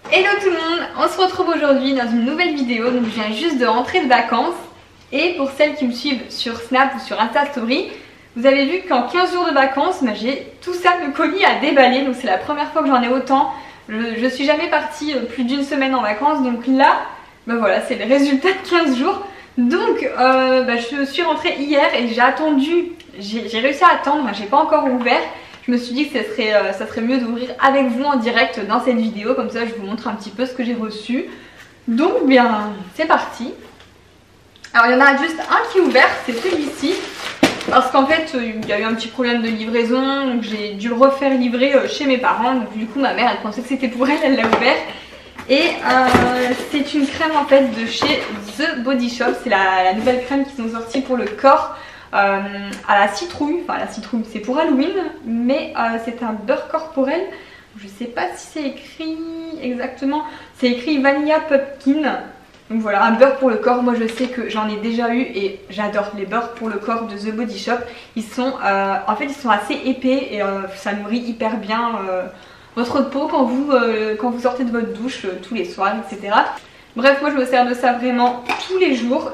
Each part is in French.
Hello tout le monde, on se retrouve aujourd'hui dans une nouvelle vidéo. Donc je viens juste de rentrer de vacances. Et pour celles qui me suivent sur Snap ou sur Insta Story, vous avez vu qu'en 15 jours de vacances, j'ai tout ça de colis à déballer. Donc c'est la première fois que j'en ai autant. Je suis jamais partie plus d'une semaine en vacances. Donc là, voilà, c'est le résultat de 15 jours. Donc je suis rentrée hier et j'ai attendu, j'ai réussi à attendre, j'ai pas encore ouvert. Je me suis dit que ça serait mieux d'ouvrir avec vous en direct dans cette vidéo, comme ça je vous montre un petit peu ce que j'ai reçu. Donc bien, c'est parti. Alors il y en a juste un qui est ouvert, c'est celui-ci. Parce qu'en fait il y a eu un petit problème de livraison, donc j'ai dû le refaire livrer chez mes parents. Donc du coup ma mère elle pensait que c'était pour elle, elle l'a ouvert. Et c'est une crème en fait de chez The Body Shop, c'est la nouvelle crème qu'ils ont sortie pour le corps. À la citrouille, enfin la citrouille c'est pour Halloween, mais c'est un beurre corporel. Je sais pas si c'est écrit exactement, c'est écrit Vanilla Pumpkin. Donc voilà, un beurre pour le corps. Moi je sais que j'en ai déjà eu et j'adore les beurres pour le corps de The Body Shop. Ils sont en fait ils sont assez épais et ça nourrit hyper bien votre peau quand vous sortez de votre douche tous les soirs, etc. Bref, moi je me sers de ça vraiment tous les jours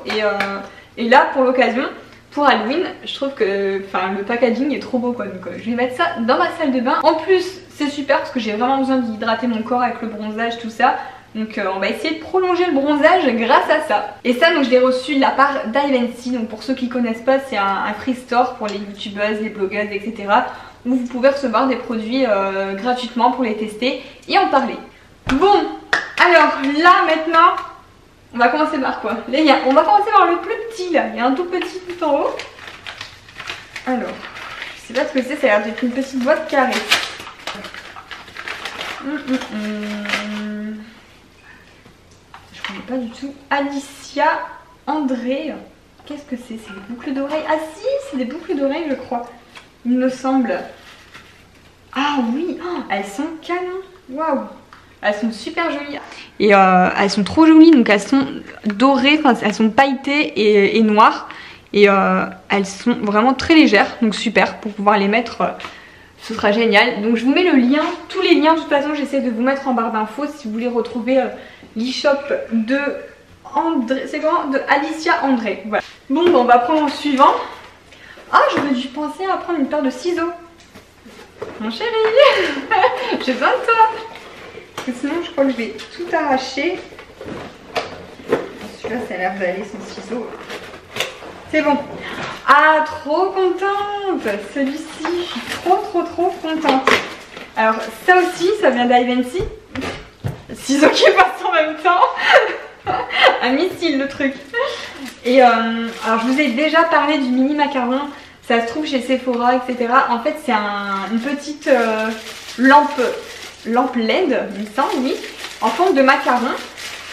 et là pour l'occasion, pour Halloween, je trouve que le packaging est trop beau quoi. Donc je vais mettre ça dans ma salle de bain. En plus c'est super parce que j'ai vraiment besoin d'hydrater mon corps avec le bronzage, tout ça. Donc on va essayer de prolonger le bronzage grâce à ça. Et ça donc je l'ai reçu de la part d'Ivancy. Donc pour ceux qui connaissent pas, c'est un free store pour les youtubeuses, les blogueuses, etc. Où vous pouvez recevoir des produits gratuitement pour les tester et en parler. Bon, alors là maintenant, on va commencer par quoi? On va commencer par le plus petit là, il y a un tout petit tout en haut. Alors, je sais pas ce que c'est, ça a l'air d'être une petite boîte carrée. Je connais pas du tout. Alicia André, qu'est-ce que c'est? C'est des boucles d'oreilles. Ah si, c'est des boucles d'oreilles je crois, il me semble. Ah oui, oh, elles sont canon, waouh. Elles sont super jolies et elles sont trop jolies, donc elles sont dorées, enfin elles sont pailletées et noires et elles sont vraiment très légères, donc super pour pouvoir les mettre, ce sera génial. Donc je vous mets le lien, tous les liens de toute façon j'essaie de vous mettre en barre d'infos si vous voulez retrouver l'e-shop de André, c'est comment, de Alicia André. Voilà. Bon, on va prendre le suivant. Ah, j'aurais dû penser à prendre une paire de ciseaux. Mon chéri, j'ai besoin de toi. Parce que sinon je crois que je vais tout arracher. Celui-là ça a l'air d'aller sans ciseaux. C'est bon. Ah, trop contente. Celui-ci, je suis trop contente. Alors ça aussi, ça vient d'Ivancy. Ciseaux qui passent en même temps. Un missile le truc. Et alors je vous ai déjà parlé du mini macaron. Ça se trouve chez Sephora, etc. En fait c'est une petite lampe LED, il me semble, oui, en forme de macaron.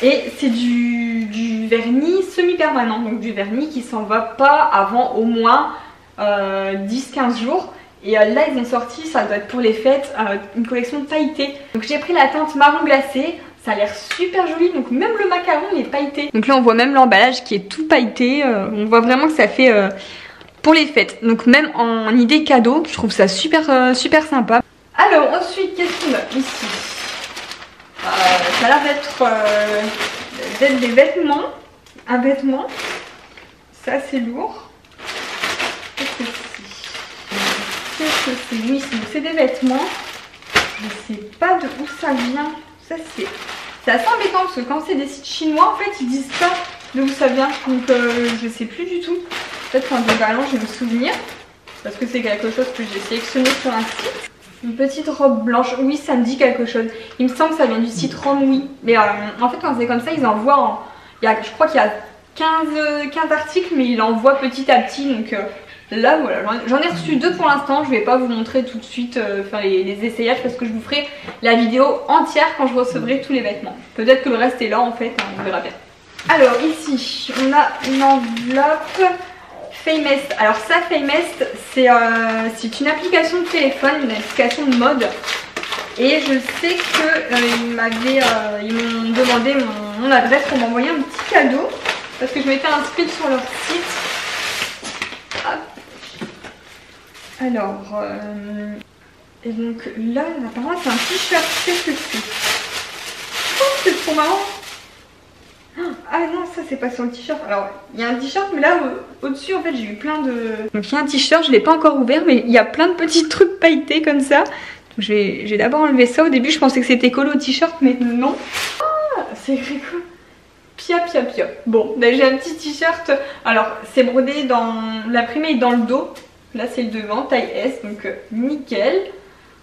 Et c'est du vernis semi-permanent, donc du vernis qui s'en va pas avant au moins 10-15 jours. Et là ils ont sorti, ça doit être pour les fêtes, une collection pailletée. Donc j'ai pris la teinte marron glacé, ça a l'air super joli, donc même le macaron il est pailleté. Donc là on voit même l'emballage qui est tout pailleté, on voit vraiment que ça fait pour les fêtes. Donc même en idée cadeau, je trouve ça super sympa. Alors ensuite, qu'est-ce qu'on a ici? Ça a l'air d'être des vêtements. Un vêtement. Ça c'est lourd. Qu'est-ce que c'est? Oui, c'est des vêtements. Je sais pas de où ça vient. Ça c'est assez embêtant parce que quand c'est des sites chinois, en fait ils disent pas de où ça vient. Donc je sais plus du tout. Peut-être qu'en déballant je vais me souvenir. Parce que c'est quelque chose que j'ai sélectionné sur un site. Une petite robe blanche, oui ça me dit quelque chose. Il me semble que ça vient du site Rome, oui. Mais en fait quand c'est comme ça ils envoient, je crois qu'il y a 15 articles mais ils envoient petit à petit. Donc là voilà, j'en ai reçu 2 pour l'instant. Je vais pas vous montrer tout de suite faire les essayages parce que je vous ferai la vidéo entière quand je recevrai tous les vêtements. Peut-être que le reste est là en fait, on verra bien. Alors ici on a une enveloppe Famest. Alors ça Famest c'est une application de téléphone, une application de mode. Et je sais que ils m'ont demandé mon adresse pour m'envoyer un petit cadeau. Parce que je m'étais inscrite sur leur site. Hop. Alors, et donc là apparemment c'est un t-shirt. Qu'est-ce que c'est? c'est trop marrant. Ah non, ça c'est pas sur le t-shirt. Alors il y a un t-shirt, mais là au-dessus en fait j'ai eu plein de... Donc il y a un t-shirt, je l'ai pas encore ouvert, mais il y a plein de petits trucs pailletés comme ça. Donc je vais d'abord enlever ça. Au début je pensais que c'était collé au t-shirt, mais non. Ah, c'est écrit quoi? Pia pia pia. Bon, ben, j'ai un petit t-shirt. Alors c'est brodé dans... L'imprimé est dans le dos. Là c'est le devant, taille S, donc nickel.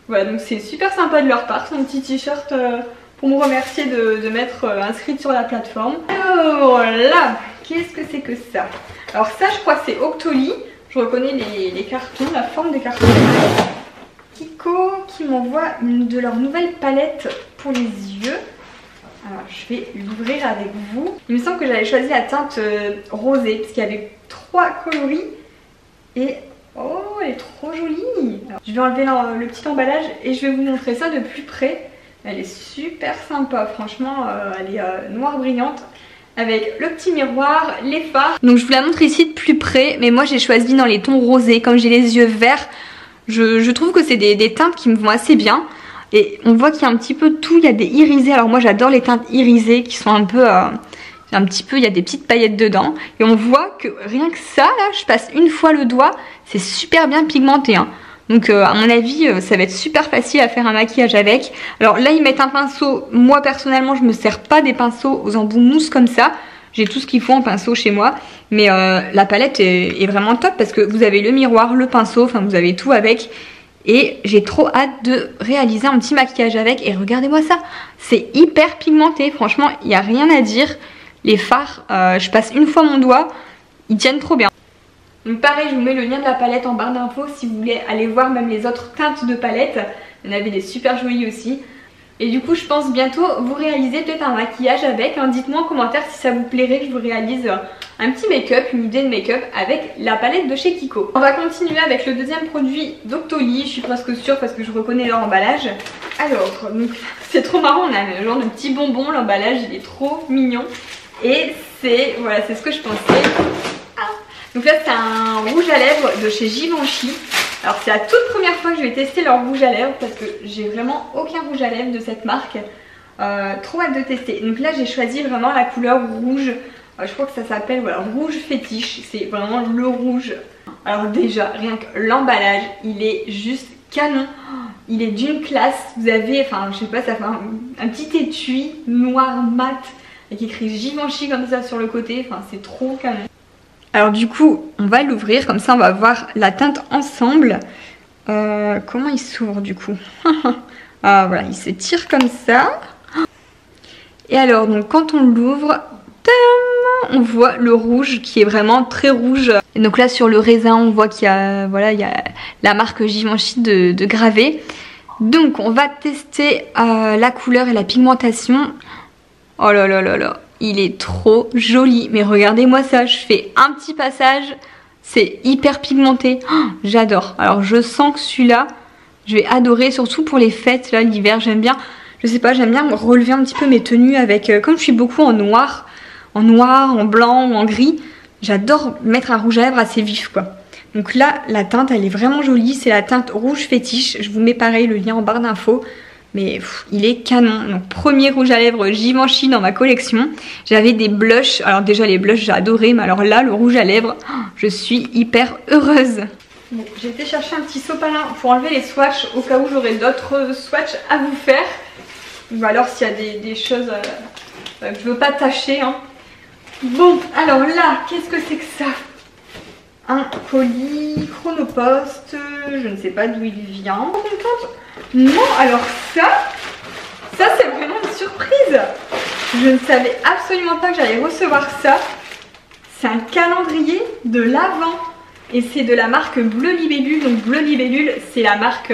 Voilà, donc c'est super sympa de leur part, son petit t-shirt pour me remercier de m'être inscrite sur la plateforme. Alors là, qu'est-ce que c'est que ça? Alors ça je crois que c'est Octoly. Je reconnais les cartons, la forme des cartons. Kiko qui m'envoie une de leurs nouvelles palettes pour les yeux. Alors je vais l'ouvrir avec vous. Il me semble que j'avais choisi la teinte rosée parce qu'il y avait 3 coloris. Et oh, elle est trop jolie. Alors, je vais enlever le petit emballage et je vais vous montrer ça de plus près. Elle est super sympa, franchement, elle est noire brillante avec le petit miroir, les fards. Donc je vous la montre ici de plus près, mais moi j'ai choisi dans les tons rosés. Comme j'ai les yeux verts, je trouve que c'est des teintes qui me vont assez bien. Et on voit qu'il y a un petit peu de tout, il y a des irisés. Alors moi j'adore les teintes irisées qui sont un peu... il y a des petites paillettes dedans. Et on voit que rien que ça, là, je passe une fois le doigt, c'est super bien pigmenté. Hein. Donc à mon avis, ça va être super facile à faire un maquillage avec. Alors là, ils mettent un pinceau. Moi, personnellement, je me sers pas des pinceaux aux embouts mousse comme ça. J'ai tout ce qu'il faut en pinceau chez moi. Mais la palette est vraiment top parce que vous avez le miroir, le pinceau, enfin vous avez tout avec. Et j'ai trop hâte de réaliser un petit maquillage avec. Et regardez-moi ça, c'est hyper pigmenté. Franchement, il n'y a rien à dire. Les fards, je passe une fois mon doigt, ils tiennent trop bien. Donc pareil, je vous mets le lien de la palette en barre d'infos si vous voulez aller voir même les autres teintes de palettes. Il y en avait des super jolies aussi. Et du coup, je pense bientôt vous réaliser peut-être un maquillage avec. Hein. Dites-moi en commentaire si ça vous plairait que je vous réalise un petit make-up, une idée de make-up avec la palette de chez Kiko. On va continuer avec le deuxième produit d'Octoly. Je suis presque sûre parce que je reconnais leur emballage. Alors, c'est trop marrant, on a un genre de petit bonbon, l'emballage il est trop mignon. Et c'est, voilà, c'est ce que je pensais. Ah. Donc là c'est un rouge à lèvres de chez Givenchy. Alors c'est la toute première fois que je vais tester leur rouge à lèvres parce que j'ai vraiment aucun rouge à lèvres de cette marque. Trop hâte de tester. Donc là j'ai choisi vraiment la couleur rouge. Je crois que ça s'appelle voilà, rouge fétiche. C'est vraiment le rouge. Alors déjà rien que l'emballage il est juste canon. Il est d'une classe. Vous avez, enfin je sais pas, ça fait un petit étui noir mat avec écrit Givenchy comme ça sur le côté. Enfin c'est trop canon. Alors du coup on va l'ouvrir, comme ça on va voir la teinte ensemble. Comment il s'ouvre du coup? Ah voilà, il se tire comme ça. Et alors donc quand on l'ouvre, on voit le rouge qui est vraiment très rouge. Et donc là sur le raisin on voit qu'il y a, voilà, il y a la marque Givenchy de gravé. Donc on va tester la couleur et la pigmentation. Oh là là là là, il est trop joli. Mais regardez-moi ça, je fais un petit passage, c'est hyper pigmenté. Oh, j'adore. Alors je sens que celui-là, je vais adorer, surtout pour les fêtes, là l'hiver, j'aime bien. Je sais pas, j'aime bien relever un petit peu mes tenues avec, comme je suis beaucoup en noir, en blanc ou en gris, j'adore mettre un rouge à lèvres assez vif quoi. Donc là, la teinte, elle est vraiment jolie, c'est la teinte rouge fétiche. Je vous mets pareil le lien en barre d'infos. Mais il est canon. Donc premier rouge à lèvres Givenchy dans ma collection. J'avais des blushs. Alors déjà les blushs j'ai adoré. Mais alors là le rouge à lèvres, je suis hyper heureuse. Bon, j'ai été chercher un petit sopalin pour enlever les swatchs. Au cas où j'aurai d'autres swatchs à vous faire. Ou alors s'il y a des choses que je veux pas tâcher. Hein. Bon alors là, qu'est-ce que c'est que ça? Un colis Chronopost. Je ne sais pas d'où il vient. Non, alors ça c'est vraiment une surprise. Je ne savais absolument pas que j'allais recevoir ça. C'est un calendrier de l'Avent et c'est de la marque Bleu Libellule. Donc Bleu Libellule, c'est la marque,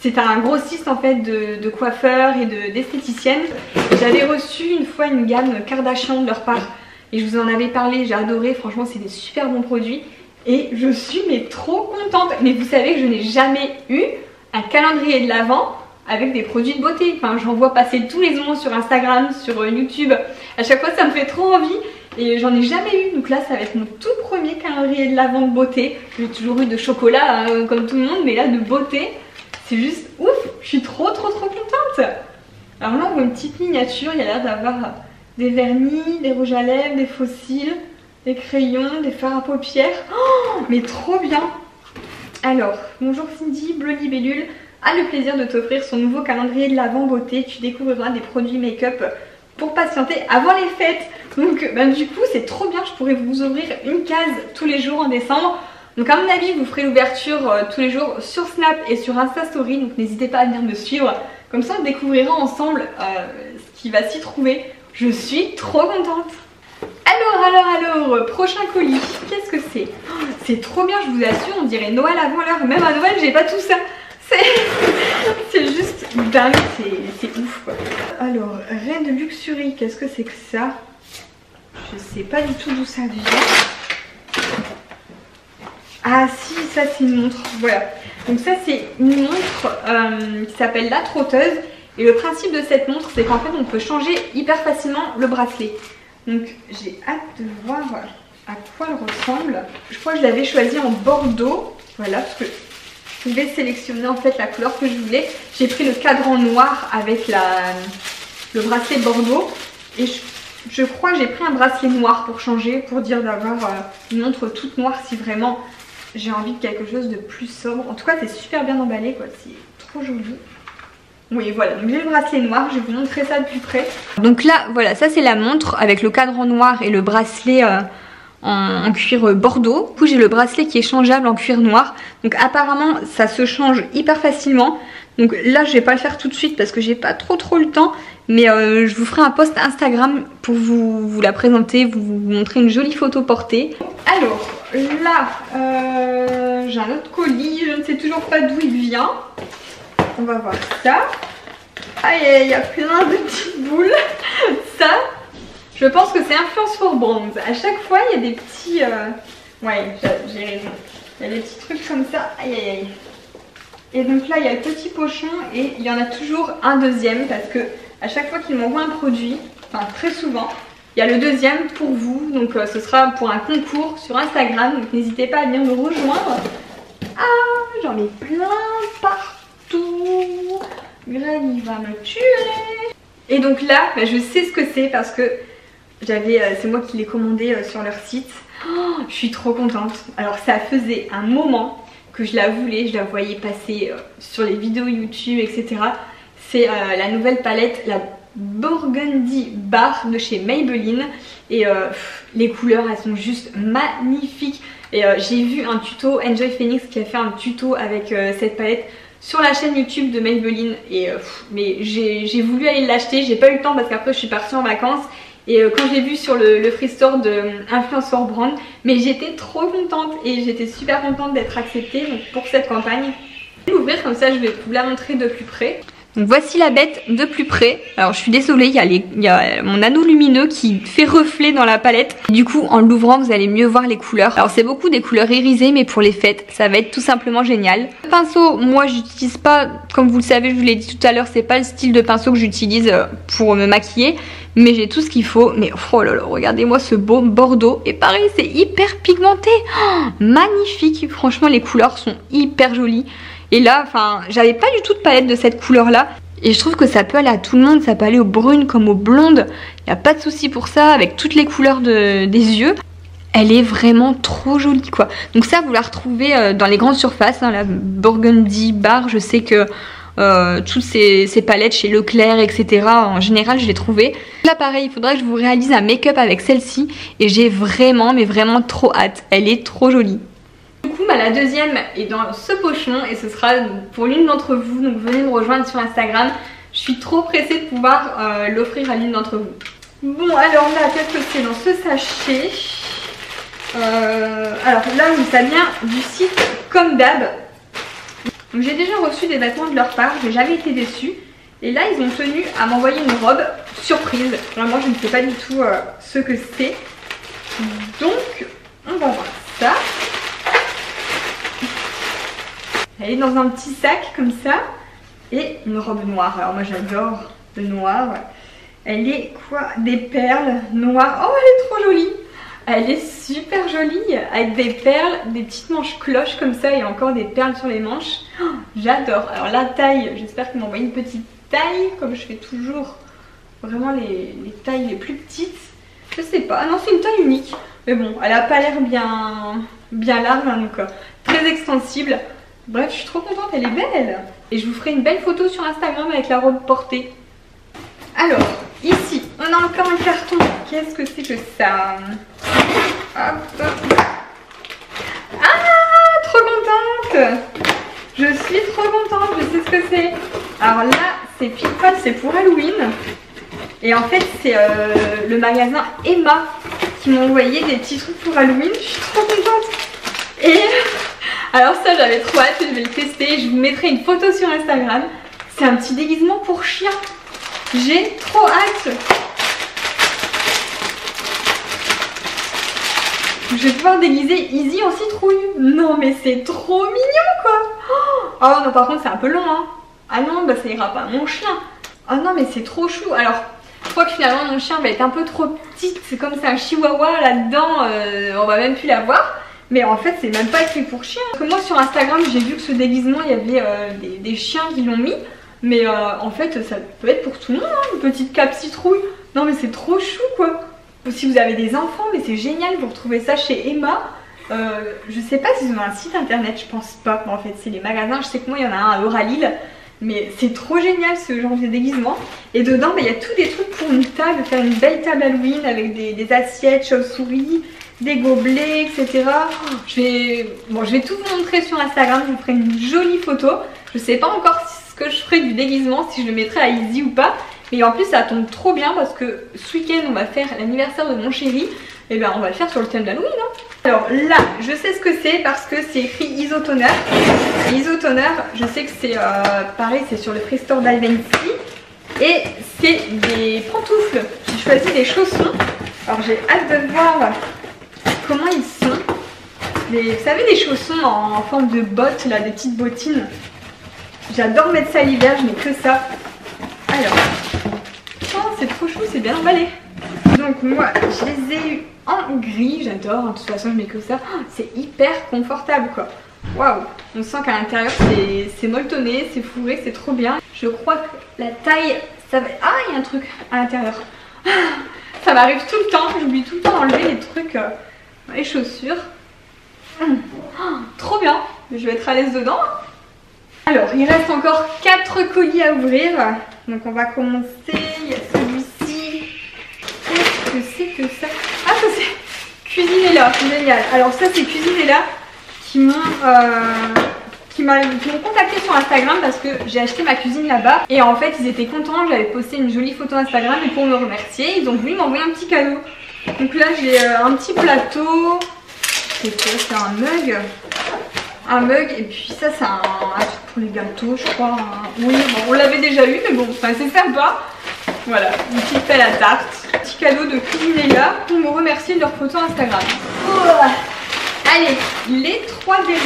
c'est un grossiste en fait de coiffeurs et d'esthéticiennes. J'avais reçu une fois une gamme Kardashian de leur part et je vous en avais parlé, j'ai adoré. Franchement, c'est des super bons produits et je suis mais trop contente. Mais vous savez que je n'ai jamais eu un calendrier de l'Avent avec des produits de beauté. Enfin, j'en vois passer tous les ans sur Instagram, sur YouTube. À chaque fois, ça me fait trop envie et j'en ai jamais eu. Donc là, ça va être mon tout premier calendrier de l'Avent de beauté. J'ai toujours eu de chocolat comme tout le monde, mais là de beauté, c'est juste ouf. Je suis trop contente. Alors là on voit une petite miniature, il y a l'air d'avoir des vernis, des rouges à lèvres, des fossiles, des crayons, des fards à paupières. Oh, mais trop bien. Alors, bonjour Cindy, Bleu Libellule a le plaisir de t'offrir son nouveau calendrier de l'Avent beauté. Tu découvriras des produits make-up pour patienter avant les fêtes. Donc du coup c'est trop bien, je pourrais vous ouvrir une case tous les jours en décembre. Donc à mon avis vous ferez l'ouverture tous les jours sur Snap et sur Insta Story. Donc n'hésitez pas à venir me suivre. Comme ça on découvrira ensemble ce qui va s'y trouver. Je suis trop contente. Alors, prochain colis, qu'est-ce que c'est? Oh, c'est trop bien, je vous assure, on dirait Noël avant l'heure. Même à Noël, j'ai pas tout ça. C'est juste dingue, c'est ouf quoi. Alors, Reine de Luxury, qu'est-ce que c'est que ça? Je sais pas du tout d'où ça vient. Ah si, ça c'est une montre, voilà. Donc ça c'est une montre qui s'appelle la trotteuse. Et le principe de cette montre, c'est qu'en fait on peut changer hyper facilement le bracelet. Donc j'ai hâte de voir à quoi elle ressemble. Je crois que je l'avais choisi en bordeaux. Voilà, parce que je pouvais sélectionner en fait la couleur que je voulais. J'ai pris le cadran noir avec le bracelet bordeaux. Et je crois que j'ai pris un bracelet noir pour changer, pour dire d'avoir une montre toute noire si vraiment j'ai envie de quelque chose de plus sobre. En tout cas c'est super bien emballé quoi, c'est trop joli. Oui voilà, donc j'ai le bracelet noir, je vais vous montrer ça de plus près. Donc là voilà, ça c'est la montre avec le cadran noir et le bracelet en cuir bordeaux. Du coup j'ai le bracelet qui est changeable en cuir noir. Donc apparemment ça se change hyper facilement. Donc là je vais pas le faire tout de suite parce que j'ai pas trop le temps. Mais je vous ferai un post Instagram pour vous la présenter, vous montrer une jolie photo portée. Alors là j'ai un autre colis, je ne sais toujours pas d'où il vient. On va voir ça. Ah, il y a plein de petites boules. Ça, je pense que c'est Influence for Brands. À chaque fois, il y a des petits... Ouais, j'ai raison. Il y a des petits trucs comme ça. Aïe, aïe, aïe. Et donc là, il y a le petit pochon et il y en a toujours un deuxième parce que à chaque fois qu'il m'envoie un produit, enfin très souvent, il y a le deuxième pour vous. Donc ce sera pour un concours sur Instagram. Donc n'hésitez pas à venir me rejoindre. Ah, j'en ai plein partout. Greg il va me tuer. Et donc là je sais ce que c'est parce que c'est moi qui l'ai commandé sur leur site. Oh, je suis trop contente. Alors ça faisait un moment que je la voulais, je la voyais passer sur les vidéos YouTube etc. C'est la nouvelle palette, la Burgundy Bar de chez Maybelline. Et les couleurs elles sont juste magnifiques. Et j'ai vu un tuto, Enjoy Phoenix qui a fait un tuto avec cette palette sur la chaîne YouTube de Maybelline. Et mais j'ai voulu aller l'acheter, j'ai pas eu le temps parce qu'après je suis partie en vacances. Et quand j'ai vu sur le free store de Influence for Brands, mais j'étais trop contente et j'étais super contente d'être acceptée donc, pour cette campagne. Je vais l'ouvrir comme ça, je vais vous la montrer de plus près. Donc voici la bête de plus près. Alors je suis désolée, il y a mon anneau lumineux qui fait reflet dans la palette. Du coup en l'ouvrant vous allez mieux voir les couleurs. Alors c'est beaucoup des couleurs irisées mais pour les fêtes ça va être tout simplement génial. Le pinceau, moi j'utilise pas, comme vous le savez je vous l'ai dit tout à l'heure, c'est pas le style de pinceau que j'utilise pour me maquiller. Mais j'ai tout ce qu'il faut. Mais oh là là, regardez-moi ce beau bordeaux. Et pareil c'est hyper pigmenté. Oh, magnifique, franchement les couleurs sont hyper jolies. Et là, enfin, j'avais pas du tout de palette de cette couleur-là. Et je trouve que ça peut aller à tout le monde. Ça peut aller aux brunes comme aux blondes. Il n'y a pas de souci pour ça. Avec toutes les couleurs des yeux. Elle est vraiment trop jolie, quoi. Donc ça, vous la retrouvez dans les grandes surfaces. Hein, la Burgundy Bar, je sais que toutes ces palettes chez Leclerc, etc. En général, je les trouvais. Là, pareil, il faudrait que je vous réalise un make-up avec celle-ci. Et j'ai vraiment, mais vraiment trop hâte. Elle est trop jolie. Du coup la deuxième est dans ce pochon et ce sera pour l'une d'entre vous, donc venez me rejoindre sur Instagram. Je suis trop pressée de pouvoir l'offrir à l'une d'entre vous. Bon alors là qu'est-ce que c'est dans ce sachet? Alors là oui ça vient du site Comme D'Hab. Donc j'ai déjà reçu des vêtements de leur part, j'ai jamais été déçue. Et là ils ont tenu à m'envoyer une robe surprise. Vraiment je ne sais pas du tout ce que c'est. Donc on va voir ça. Elle est dans un petit sac comme ça. Et une robe noire. Alors moi j'adore le noir. Elle est quoi? Des perles noires. Oh elle est trop jolie. Elle est super jolie. Avec des perles, des petites manches cloches comme ça. Et encore des perles sur les manches. Oh, j'adore. Alors la taille, j'espère qu'ils m'ont envoyé une petite taille, comme je fais toujours vraiment les tailles les plus petites. Je sais pas, ah non c'est une taille unique. Mais bon, elle a pas l'air bien large, hein, donc très extensible. Bref, je suis trop contente, elle est belle. Et je vous ferai une belle photo sur Instagram avec la robe portée. Alors, ici, on a encore un carton. Qu'est-ce que c'est que ça? Hop, hop. Ah, trop contente! Je suis trop contente, je sais ce que c'est. Alors là, c'est pile poil, c'est pour Halloween. Et en fait, c'est le magasin Emma qui m'a envoyé des petits trucs pour Halloween. Je suis trop contente. Et alors ça, j'avais trop hâte, je vais le tester. Je vous mettrai une photo sur Instagram. C'est un petit déguisement pour chien. J'ai trop hâte. Je vais pouvoir déguiser Izzy en citrouille. Non mais c'est trop mignon quoi. Oh non, par contre c'est un peu long hein. Ah non, bah ça ira pas mon chien. Oh non mais c'est trop chou. Alors je crois que finalement mon chien va être un peu trop petite. C'est comme c'est un chihuahua là-dedans, on va même plus la voir. Mais en fait c'est même pas écrit pour chien. Parce que moi sur Instagram j'ai vu que ce déguisement il y avait des chiens qui l'ont mis. Mais en fait ça peut être pour tout le monde hein, une petite cape citrouille. Non mais c'est trop chou quoi. Ou si vous avez des enfants, mais c'est génial, vous retrouvez ça chez Emma. Je sais pas s'ils ont un site internet, je pense pas. En fait c'est les magasins, je sais que moi il y en a un à Euralille. Mais c'est trop génial ce genre de déguisement. Et dedans il y a tous des trucs pour une table, faire une belle table Halloween avec des assiettes, chauves-souris, des gobelets, etc. Je vais tout vous montrer sur Instagram, je vous ferai une jolie photo. Je sais pas encore ce que je ferai du déguisement, si je le mettrai à Izzy ou pas. Et en plus ça tombe trop bien parce que ce week-end on va faire l'anniversaire de mon chéri. Et bien on va le faire sur le thème d'Halloween hein. Alors là je sais ce que c'est parce que c'est écrit Isotoner. Isotoner, je sais que c'est pareil, c'est sur le Free Store d'Ivancy. Et c'est des pantoufles. J'ai choisi des chaussons. Alors j'ai hâte de voir comment ils sont. Vous savez les chaussons en forme de bottes là, des petites bottines. J'adore mettre ça l'hiver, je mets que ça. Alors, oh, c'est trop chou, c'est bien emballé. Donc moi, je les ai eu en gris, j'adore, de toute façon je mets que ça. Oh, c'est hyper confortable quoi. Waouh, on sent qu'à l'intérieur c'est molletonné, c'est fourré, c'est trop bien. Je crois que la taille, ça va... Ah, il y a un truc à l'intérieur. Ça m'arrive tout le temps, j'oublie tout le temps d'enlever les trucs, les chaussures. Oh, trop bien, je vais être à l'aise dedans. Alors, il reste encore 4 colis à ouvrir. Donc on va commencer, il y a celui-ci. Qu'est-ce que c'est que ça? Ah ça c'est Cuisinella, génial. Alors ça c'est Cuisinella qui m'ont contacté sur Instagram parce que j'ai acheté ma cuisine là-bas. Et en fait ils étaient contents, j'avais posté une jolie photo Instagram et pour me remercier, ils ont voulu m'envoyer un petit cadeau. Donc là j'ai un petit plateau. C'est quoi? C'est un mug. Un mug et puis ça c'est un truc pour les gâteaux je crois. Oui bon, on l'avait déjà eu mais bon c'est sympa. Voilà, une petite pelle à tarte. Petit cadeau de Cuisinella pour me remercier de leur photo Instagram. Oh, allez, les 3 derniers.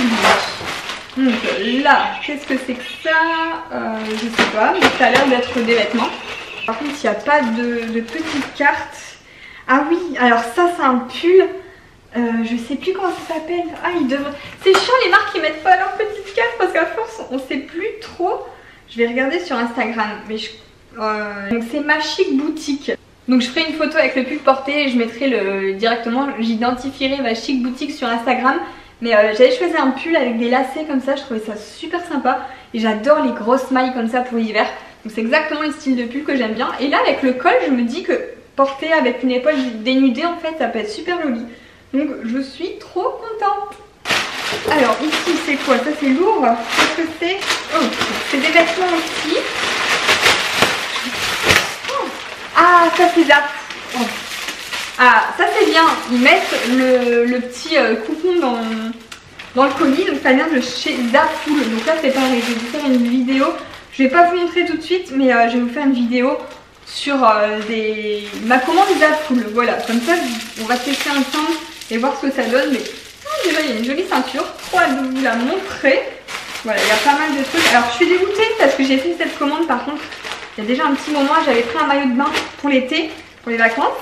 Donc là, qu'est-ce que c'est que ça? Je sais pas, mais ça a l'air d'être des vêtements. Par contre il n'y a pas de petites cartes. Ah oui, alors ça c'est un pull. Je sais plus comment ça s'appelle. Ah, c'est chiant les marques qui mettent pas leurs petites cartes parce qu'à force on sait plus trop. Je vais regarder sur Instagram. Mais donc c'est Ma Chic Boutique. Donc je ferai une photo avec le pull porté et je mettrai directement, j'identifierai Ma Chic Boutique sur Instagram. Mais j'avais choisi un pull avec des lacets comme ça, je trouvais ça super sympa. Et j'adore les grosses mailles comme ça pour l'hiver. Donc c'est exactement le style de pull que j'aime bien. Et là avec le col je me dis que porter avec une épaule dénudée en fait ça peut être super joli. Donc je suis trop contente. Alors ici c'est quoi? Ça c'est lourd. Qu'est-ce que c'est? Oh, c'est des vêtements aussi. Oh. Ah ça c'est là. Oh. Ah ça c'est bien. Ils mettent le petit coupon dans le colis. Donc ça vient de chez Zaful. Donc là c'est pareil. Je vais vous faire une vidéo. Je vais pas vous montrer tout de suite mais je vais vous faire une vidéo sur ma commande Zaful. Voilà, comme ça on va tester ensemble et voir ce que ça donne. Mais déjà il y a une jolie ceinture, trop hâte de vous la montrer. Voilà, il y a pas mal de trucs. Alors je suis dégoûtée parce que j'ai fait cette commande par contre il y a déjà un petit moment. J'avais pris un maillot de bain pour l'été, pour les vacances,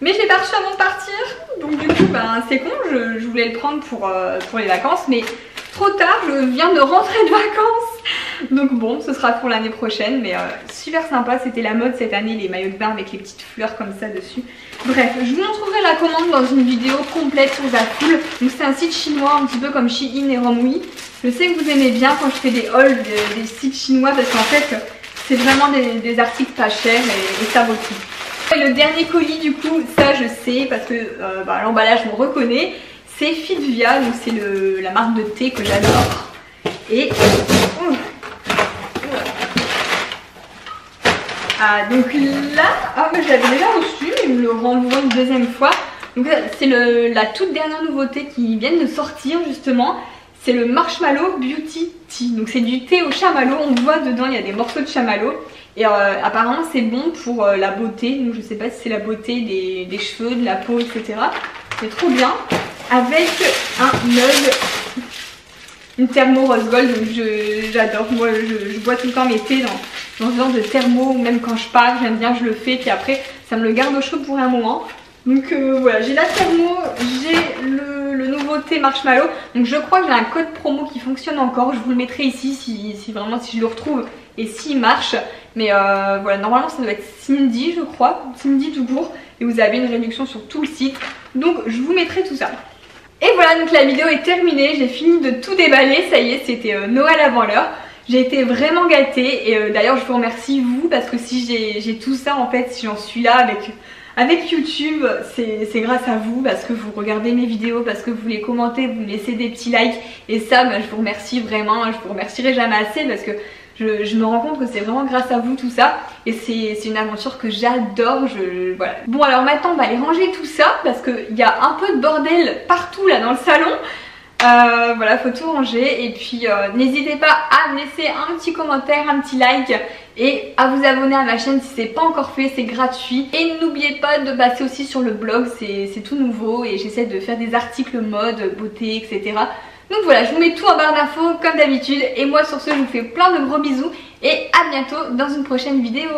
mais je l'ai pas reçu avant de partir. Donc du coup ben, c'est con, je voulais le prendre pour les vacances, mais trop tard, je viens de rentrer de vacances. Donc bon, ce sera pour l'année prochaine, mais super sympa. C'était la mode cette année, les maillots de bain avec les petites fleurs comme ça dessus. Bref, je vous montrerai la commande dans une vidéo complète sur Zaful. Donc c'est un site chinois un petit peu comme Shein et Romwe. Je sais que vous aimez bien quand je fais des hauls des sites chinois parce qu'en fait c'est vraiment des articles pas chers et ça vaut le coup. Et le dernier colis du coup, ça je sais parce que l'emballage on reconnaît, c'est Fitvia, donc c'est la marque de thé que j'adore. Et donc là, je l'avais déjà reçu, mais il me le renvoie une deuxième fois. Donc c'est la toute dernière nouveauté qui vient de sortir justement. C'est le Marshmallow Beauty Tea. Donc c'est du thé au chamallow. On voit dedans, il y a des morceaux de chamallow. Et apparemment c'est bon pour la beauté. Donc je sais pas si c'est la beauté des cheveux, de la peau, etc. C'est trop bien. Avec un mug, une thermo rose gold. Donc j'adore. Moi je bois tout le temps mes thés dans ce genre de thermo. Même quand je pars, j'aime bien, je le fais. Puis après ça me le garde au chaud pour un moment. Donc voilà, j'ai la thermo, j'ai le nouveau thé marshmallow. Donc je crois que j'ai un code promo qui fonctionne encore. Je vous le mettrai ici si vraiment si je le retrouve et s'il marche. Mais voilà, normalement ça doit être Cindy je crois, Cindy tout court. Et vous avez une réduction sur tout le site. Donc je vous mettrai tout ça. Et voilà, donc la vidéo est terminée. J'ai fini de tout déballer, ça y est, c'était Noël avant l'heure. J'ai été vraiment gâtée et d'ailleurs je vous remercie vous parce que si j'ai tout ça en fait, si j'en suis là avec YouTube, c'est grâce à vous parce que vous regardez mes vidéos, parce que vous les commentez, vous me laissez des petits likes et ça je vous remercie vraiment, je vous remercierai jamais assez parce que je me rends compte que c'est vraiment grâce à vous tout ça et c'est une aventure que j'adore, voilà. Bon alors maintenant on va aller ranger tout ça parce qu'il y a un peu de bordel partout là dans le salon. Voilà, faut tout ranger et puis n'hésitez pas à me laisser un petit commentaire, un petit like et à vous abonner à ma chaîne si c'est pas encore fait, c'est gratuit. Et n'oubliez pas de passer aussi sur le blog, c'est tout nouveau et j'essaie de faire des articles mode, beauté, etc. Donc voilà, je vous mets tout en barre d'infos comme d'habitude et moi sur ce je vous fais plein de gros bisous et à bientôt dans une prochaine vidéo.